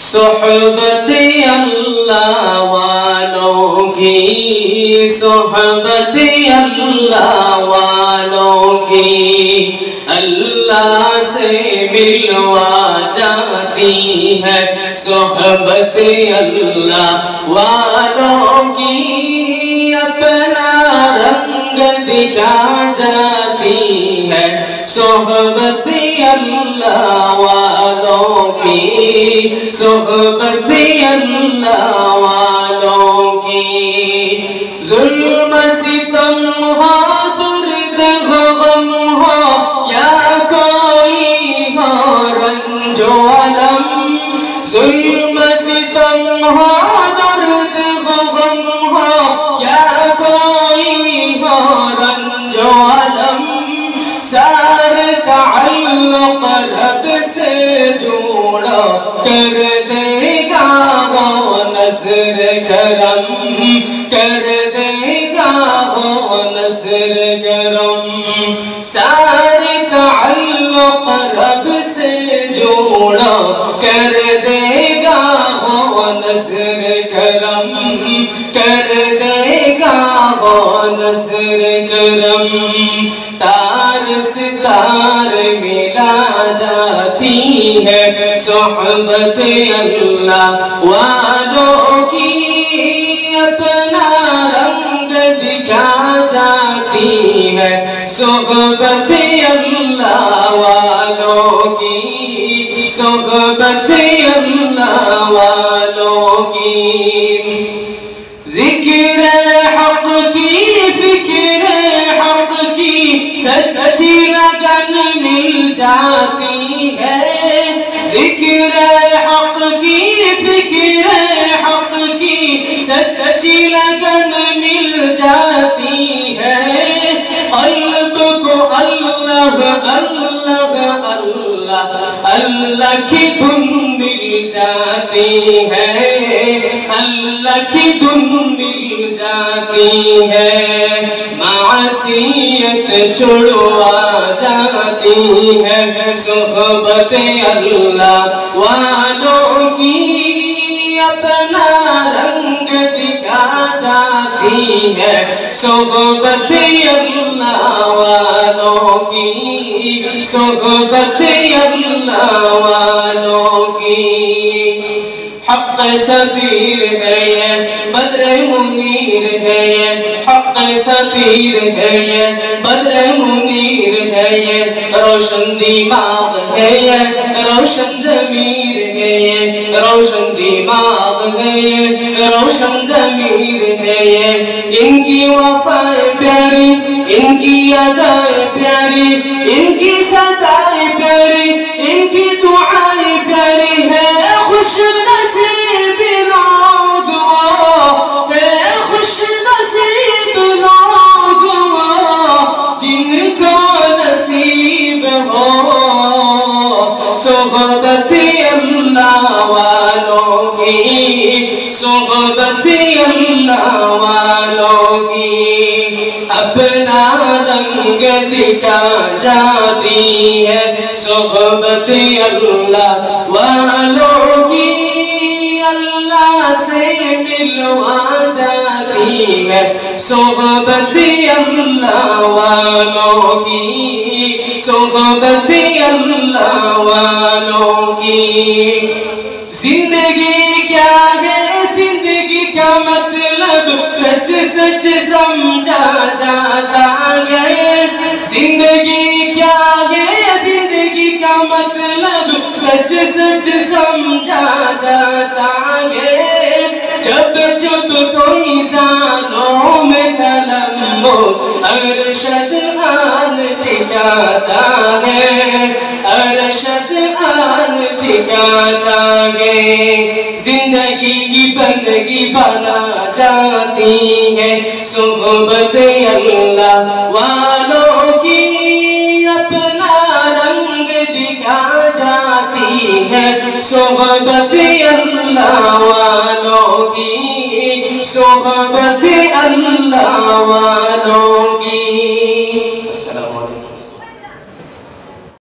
صحبت اللہ والوں کی، صحبت اللہ والوں کی اللہ سے ملوا جاتی ہے، صحبت اللہ والوں کی اپنا رنگ دکھا جاتی ہے، صحبت اللہ والوں کی، صحبت اللہ والوں کی۔ ظلم ستم ہو، درد غم ہو، یا کوئی ہو رنج و الم، ظلم ستم ہو، درد غم ہو، یا کوئی ہو رنج و الم، سارے تعلق رب سے جوڑا کر دے گا وہ نصر کرم، کر دے گا وہ نصر کرم، سارے تعلق رب سے جوڑا کر دے گا وہ نصر کرم، کر دے گا وہ نصر کرم۔ تار ستار ملا جاتی ہے صحبت اللہ والوں کی، اپنا رنگ دکھا جاتی ہے صحبت اللہ والوں کی، صحبت اللہ والوں کی۔ ذکر حق کی، فکر حق کی سچی لگن مل جاتی ہے، ذکر حق کی، فکر حق کی سچی لگن مل جاتی ہے، قلب کو اللہ اللہ اللہ اللہ کی دھن مل جاتی ہے، اللہ کی دھن مل جاتی ہے، معصیت چھڑوا جاتی ہے صحبت اللہ والوں کی، اپنا رنگ دکھا جاتی ہے صحبت اللہ والوں کی، صحبت اللہ والوں کی۔ حق سفیر ہے یہ بدر منیر ہے یہ، حق سفیر ہے یہ بدر منیر ہے یہ، روشن دماغ ہے یہ روشن ضمیر ہے یہ، روشن دماغ ہے یہ روشن ضمیر ہے یہ، ان کی وفائیں پیاری، ان کی ادائیں پیاری، ان کی صدائیں پیاری، ان کی دعائیں پیاری ہے، خوش نصیب لوگ وہ ہے، خوش نصیب لوگ وہ جن کو نصیب ہو صحبت اللہ والوں کی، صحبت اللہ والوں کی، اپنا رنگ دکھا جاتی ہے صحبت اللہ والوں کی، اللہ سے ملوا جاتی ہے صحبت اللہ والوں کی، صحبت اللہ والوں کی۔ زندگی کیا ہے، زندگی کا مطلب سچ سچ سمجھا جاتا ہے، زندگی کیا ہے، زندگی کا مطلب سچ سچ سمجھا جاتا ہے، جب جب کوئی زانوں میں تلمس ارشد آن ٹھکاتا ہے، ارشد آن ٹھکاتا ہے، زندگی بندگی بنا جاتی ہے صحبت اللہ والوں کی، اپنا رنگ دکھا جاتی ہے صحبت اللہ والوں کی، صحبت اللہ والوں